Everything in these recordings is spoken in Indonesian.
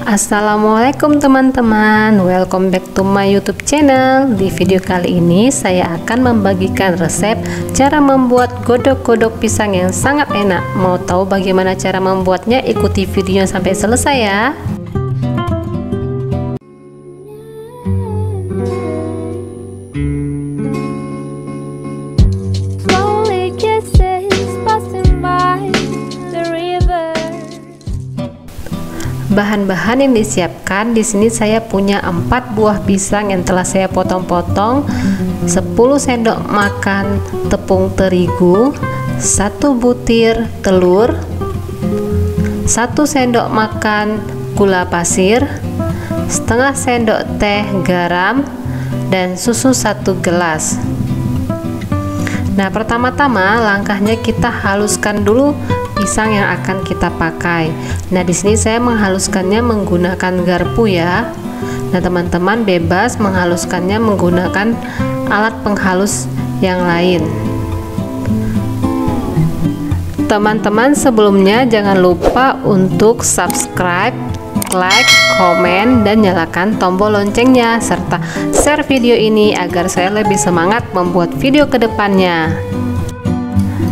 Assalamualaikum teman-teman, welcome back to my YouTube channel. Di video kali ini saya akan membagikan resep cara membuat godok-godok pisang yang sangat enak. Mau tahu bagaimana cara membuatnya? Ikuti videonya sampai selesai ya. Bahan-bahan yang disiapkan di sini, saya punya 4 buah pisang yang telah saya potong-potong, 10 sendok makan tepung terigu, 1 butir telur, 1 sendok makan gula pasir, setengah sendok teh garam, dan susu 1 gelas. Nah, pertama-tama langkahnya kita haluskan dulu pisang yang akan kita pakai. Nah, di sini saya menghaluskannya menggunakan garpu ya. Nah, teman-teman bebas menghaluskannya menggunakan alat penghalus yang lain. Teman-teman sebelumnya jangan lupa untuk subscribe, like, komen, dan nyalakan tombol loncengnya serta share video ini agar saya lebih semangat membuat video kedepannya.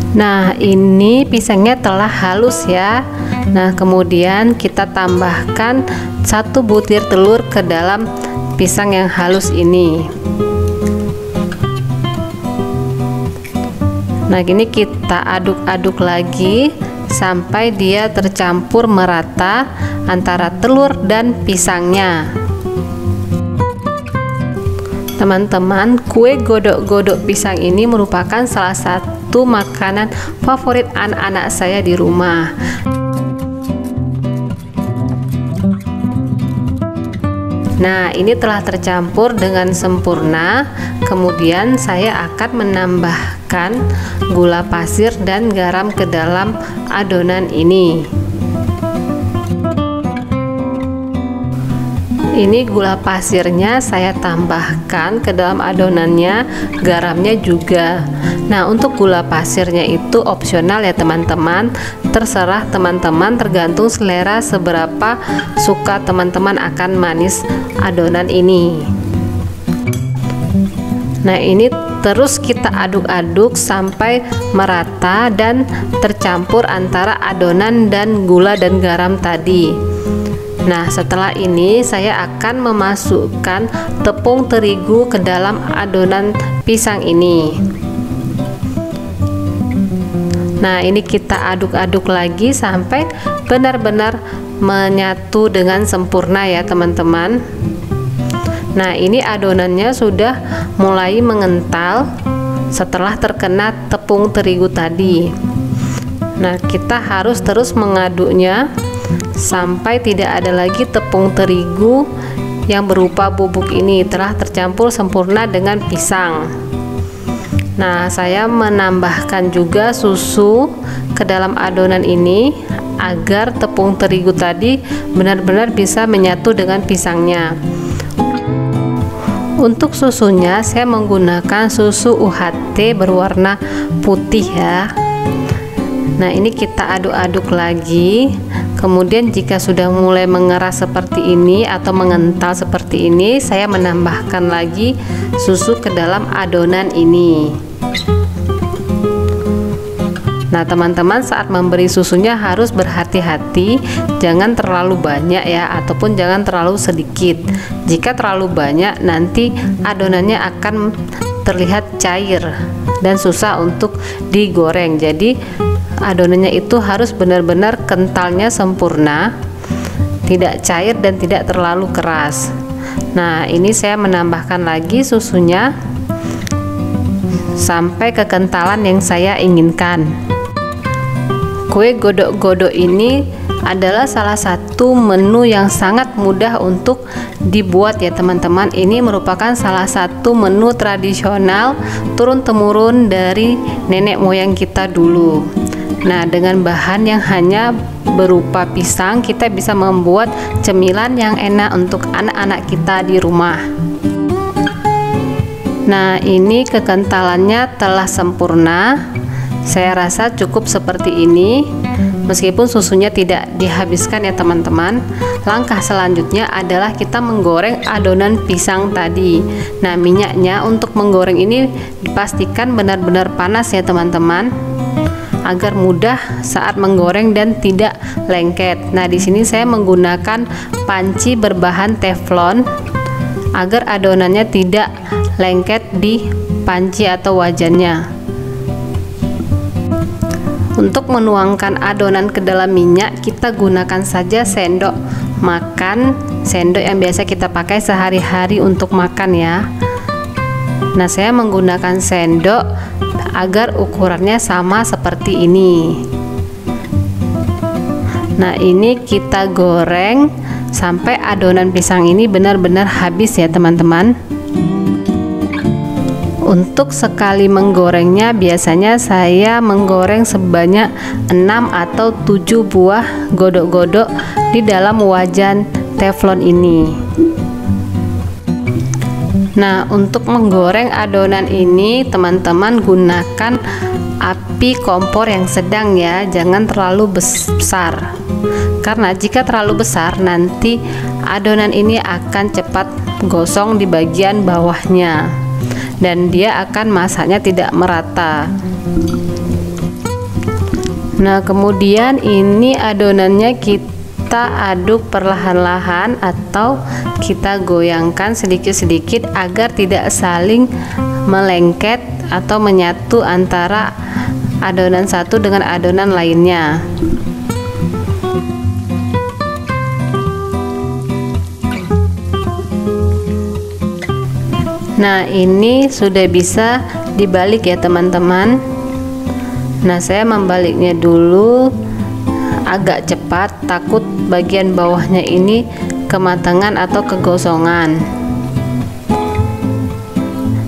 Nah, ini pisangnya telah halus ya. Nah, kemudian kita tambahkan 1 butir telur ke dalam pisang yang halus ini. Nah, ini kita aduk-aduk lagi sampai dia tercampur merata antara telur dan pisangnya. Teman-teman, kue godok-godok pisang ini merupakan salah satu makanan favorit anak-anak saya di rumah. Nah, ini telah tercampur dengan sempurna. Kemudian saya akan menambahkan gula pasir dan garam ke dalam adonan ini. Ini gula pasirnya saya tambahkan ke dalam adonannya, garamnya juga. Nah, untuk gula pasirnya itu opsional ya teman-teman, terserah teman-teman, tergantung selera seberapa suka teman-teman akan manis adonan ini. Nah, ini terus kita aduk-aduk sampai merata dan tercampur antara adonan dan gula dan garam tadi. Nah, setelah ini saya akan memasukkan tepung terigu ke dalam adonan pisang ini. Nah, ini kita aduk-aduk lagi sampai benar-benar menyatu dengan sempurna ya teman-teman. Nah, ini adonannya sudah mulai mengental setelah terkena tepung terigu tadi. Nah, kita harus terus mengaduknya sampai tidak ada lagi tepung terigu yang berupa bubuk ini, telah tercampur sempurna dengan pisang. Nah, saya menambahkan juga susu ke dalam adonan ini agar tepung terigu tadi benar-benar bisa menyatu dengan pisangnya. Untuk susunya saya menggunakan susu UHT berwarna putih ya. Nah, ini kita aduk-aduk lagi. Kemudian jika sudah mulai mengeras seperti ini atau mengental seperti ini, saya menambahkan lagi susu ke dalam adonan ini. Nah, teman-teman saat memberi susunya harus berhati-hati, jangan terlalu banyak ya, ataupun jangan terlalu sedikit. Jika terlalu banyak nanti adonannya akan terlihat cair dan susah untuk digoreng. Jadi adonannya itu harus benar-benar kentalnya sempurna, tidak cair dan tidak terlalu keras. Nah, ini saya menambahkan lagi susunya sampai kekentalan yang saya inginkan. Kue godok-godok ini adalah salah satu menu yang sangat mudah untuk dibuat ya teman-teman. Ini merupakan salah satu menu tradisional turun-temurun dari nenek moyang kita dulu. Nah, dengan bahan yang hanya berupa pisang, kita bisa membuat cemilan yang enak untuk anak-anak kita di rumah. Nah, ini kekentalannya telah sempurna. Saya rasa cukup seperti ini. meskipun susunya tidak dihabiskan ya teman-teman. Langkah selanjutnya adalah kita menggoreng adonan pisang tadi. Nah, minyaknya untuk menggoreng ini dipastikan benar-benar panas ya teman-teman, agar mudah saat menggoreng dan tidak lengket. Nah, di sini saya menggunakan panci berbahan teflon agar adonannya tidak lengket di panci atau wajannya. Untuk menuangkan adonan ke dalam minyak, kita gunakan saja sendok makan, sendok yang biasa kita pakai sehari-hari untuk makan ya. Nah, saya menggunakan sendok agar ukurannya sama seperti ini. Nah, ini kita goreng sampai adonan pisang ini benar-benar habis ya teman-teman. Untuk sekali menggorengnya biasanya saya menggoreng sebanyak 6 atau 7 buah godok-godok di dalam wajan teflon ini. Nah, untuk menggoreng adonan ini teman-teman gunakan api kompor yang sedang ya, jangan terlalu besar. Karena jika terlalu besar nanti adonan ini akan cepat gosong di bagian bawahnya dan dia akan masaknya tidak merata. Nah, kemudian ini adonannya kita aduk perlahan-lahan atau kita goyangkan sedikit-sedikit agar tidak saling melengket atau menyatu antara adonan satu dengan adonan lainnya. Nah, ini sudah bisa dibalik ya teman-teman. Nah, saya membaliknya dulu agak cepat, takut bagian bawahnya ini kematangan atau kegosongan.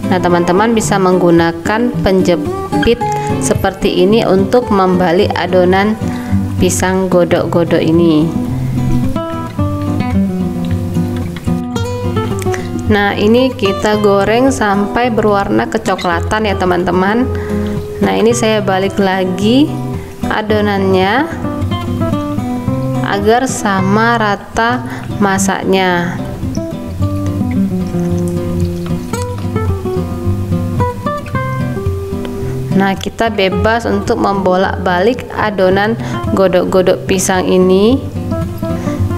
Nah, teman-teman bisa menggunakan penjepit seperti ini untuk membalik adonan pisang godok-godok ini. Nah, ini kita goreng sampai berwarna kecoklatan ya teman-teman. Nah, ini saya balik lagi adonannya agar sama rata masaknya. Nah, kita bebas untuk membolak-balik adonan godok-godok pisang ini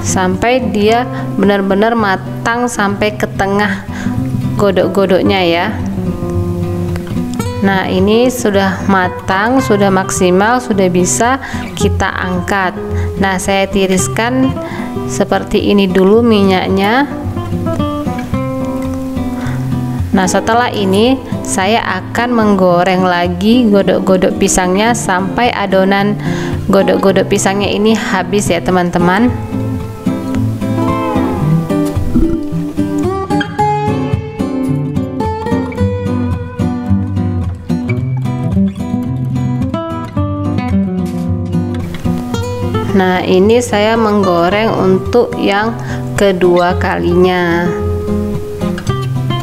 sampai dia benar-benar matang sampai ke tengah godok-godoknya ya. Nah, ini sudah matang, sudah maksimal, sudah bisa kita angkat. Nah, saya tiriskan seperti ini dulu minyaknya. Nah, setelah ini saya akan menggoreng lagi godok-godok pisangnya sampai adonan godok-godok pisangnya ini habis ya teman-teman. Nah, ini saya menggoreng untuk yang kedua kalinya.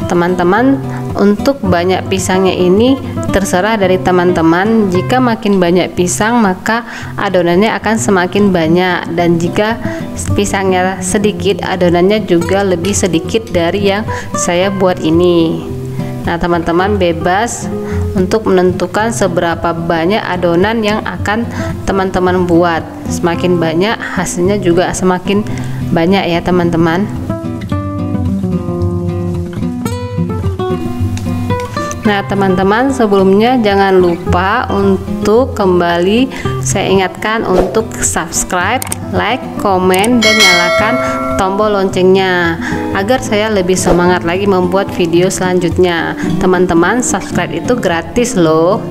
Teman-teman, untuk banyak pisangnya ini terserah dari teman-teman. Jika makin banyak pisang maka adonannya akan semakin banyak, dan jika pisangnya sedikit adonannya juga lebih sedikit dari yang saya buat ini. Nah, teman-teman bebas untuk menentukan seberapa banyak adonan yang akan teman-teman buat. Semakin banyak hasilnya juga semakin banyak ya teman-teman. Nah, teman-teman sebelumnya jangan lupa untuk kembali saya ingatkan untuk subscribe, like, komen, dan nyalakan tombol loncengnya agar saya lebih semangat lagi membuat video selanjutnya. Teman-teman, subscribe itu gratis loh.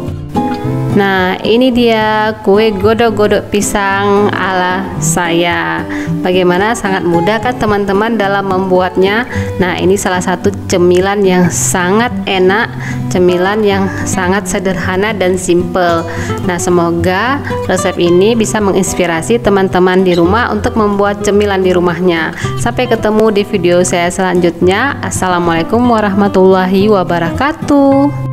Nah, ini dia kue godok-godok pisang ala saya. Bagaimana, sangat mudah kan teman-teman dalam membuatnya. Nah, ini salah satu cemilan yang sangat enak, cemilan yang sangat sederhana dan simple. Nah, semoga resep ini bisa menginspirasi teman-teman di rumah untuk membuat cemilan di rumahnya. Sampai ketemu di video saya selanjutnya. Assalamualaikum warahmatullahi wabarakatuh.